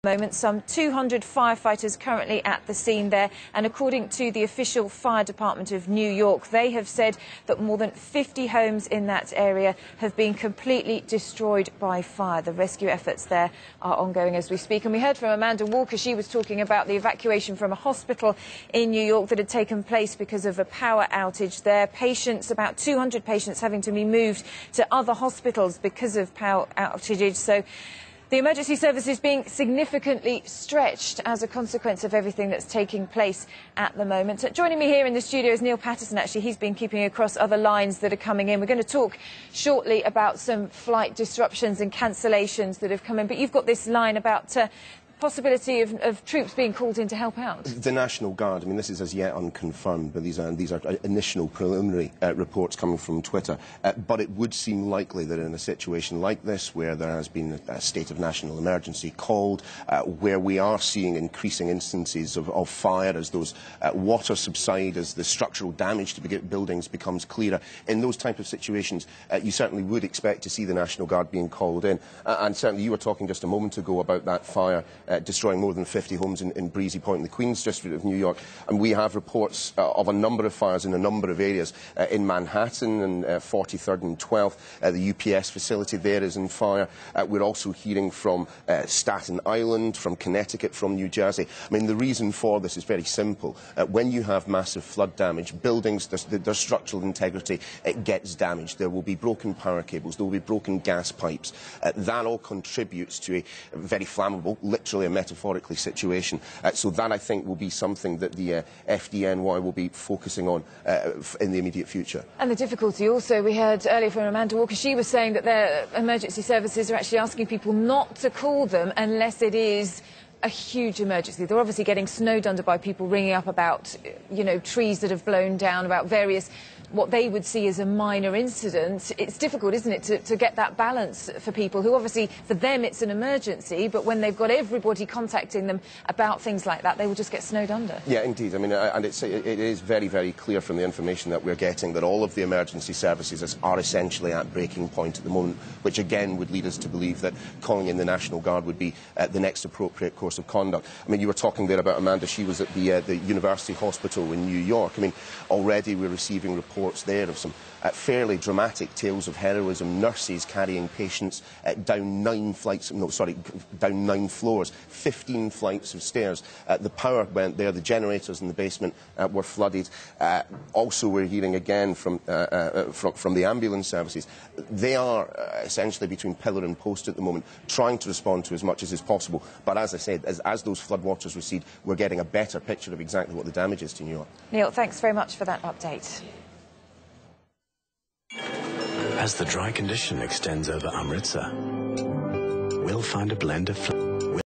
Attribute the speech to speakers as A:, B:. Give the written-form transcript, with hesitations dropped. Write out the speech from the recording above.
A: Moment, some 200 firefighters currently at the scene there, and according to the official fire department of New York, they have said that more than 50 homes in that area have been completely destroyed by fire. The rescue efforts there are ongoing as we speak, and we heard from Amanda Walker. She was talking about the evacuation from a hospital in New York that had taken place because of a power outage there. Patients, about 200 patients, having to be moved to other hospitals because of power outages. So the emergency service is being significantly stretched as a consequence of everything that's taking place at the moment. Joining me here in the studio is Neil Patterson. Actually, he's been keeping across other lines that are coming in. We're going to talk shortly about some flight disruptions and cancellations that have come in. But you've got this line about possibility of troops being called in to help out.
B: The National Guard, I mean, this is as yet unconfirmed, but these are initial preliminary reports coming from Twitter. But it would seem likely that in a situation like this, where there has been a state of national emergency called, where we are seeing increasing instances of fire as those water subside, as the structural damage to buildings becomes clearer, in those type of situations, you certainly would expect to see the National Guard being called in. And certainly you were talking just a moment ago about that fire destroying more than 50 homes in Breezy Point in the Queen's District of New York. And we have reports of a number of fires in a number of areas. In Manhattan and 43rd and 12th, the UPS facility there is in fire. We're also hearing from Staten Island, from Connecticut, from New Jersey. I mean, the reason for this is very simple. When you have massive flood damage, buildings, their structural integrity, it gets damaged. There will be broken power cables, there will be broken gas pipes. That all contributes to a very flammable, literally a metaphorically situation. So that, I think, will be something that the FDNY will be focusing on in the immediate future. And
A: the difficulty also, we heard earlier from Amanda Walker, she was saying that their emergency services are actually asking people not to call them unless it is a huge emergency. They're obviously getting snowed under by people ringing up about, you know, trees that have blown down, about various, what they would see as a minor incident. It's difficult, isn't it, to get that balance for people who obviously, for them, it's an emergency, but when they've got everybody contacting them about things like that, they will just get snowed under.
B: Yeah, indeed. I mean, and it is very, very clear from the information that we're getting that all of the emergency services are essentially at breaking point at the moment, which again would lead us to believe that calling in the National Guard would be the next appropriate course of conduct. I mean, you were talking there about Amanda. She was at the University Hospital in New York. I mean, already we're receiving reports there of some fairly dramatic tales of heroism. Nurses carrying patients down 9 floors, 15 flights of stairs. The power went there. The generators in the basement were flooded. Also, we're hearing again from the ambulance services. They are essentially between pillar and post at the moment, trying to respond to as much as is possible. But as I said, as those floodwaters recede, we're getting a better picture of exactly what the damage is to New York.
A: Neil, thanks very much for that update.
C: As the dry condition extends over Amritsar, we'll find a blend of